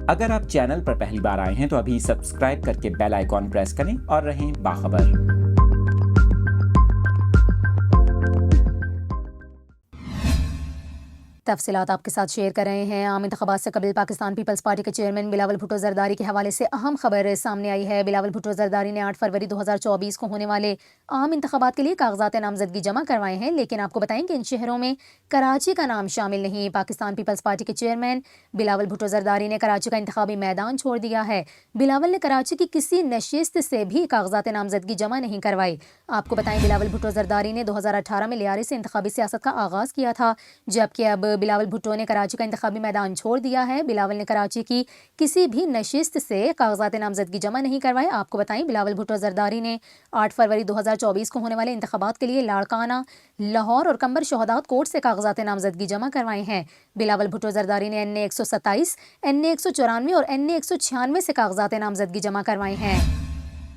اگر آپ چینل پر پہلی بار آئے ہیں تو ابھی سبسکرائب کر کے بیل آئیکن پریس کریں اور رہیں باخبر۔ تفصیلات آپ کے ساتھ شیئر کر رہے ہیں۔ عام انتخابات سے قبل پاکستان پیپلز پارٹی کے چیئرمین بلاول بھٹو زرداری کے حوالے سے اہم خبر سامنے آئی ہے۔ بلاول بھٹو زرداری نے 8 فروری 2024 کو ہونے والے عام انتخابات کے لیے کاغذات نامزدگی جمع کروائے ہیں، لیکن آپ کو بتائیں کہ ان شہروں میں کراچی کا نام شامل نہیں۔ پاکستان پیپلز پارٹی کے چیئرمین بلاول بھٹو زرداری نے کراچی کا انتخابی میدان چھوڑ دیا ہے۔ بلاول نے کراچی کی کسی نشست سے بھی کاغذات نامزدگی جمع نہیں کروائی۔ آپ کو بتائیں بلاول بھٹو زرداری نے 2018 میں لیاری سے انتخابی سیاست کا آغاز کیا تھا، جبکہ اب بلاول بھٹو نے کراچی کا انتخابی میدان چھوڑ دیا ہے۔ بلاول نے کراچی کی کسی بھی نشست سے کاغذات نامزدگی جمع نہیں کروائے۔ آپ کو بتائیں بلاول بھٹو زرداری نے 8 فروری 2024 کو ہونے والے انتخابات کے لیے لاڑکانہ، لاہور اور کنبر شہداد کوٹ سے کاغذات نامزدگی جمع کروائے ہیں۔ بلاول بھٹو زرداری نے NA 127، NA 194 اور NA 196 سے کاغذات نامزدگی جمع کروائے ہیں۔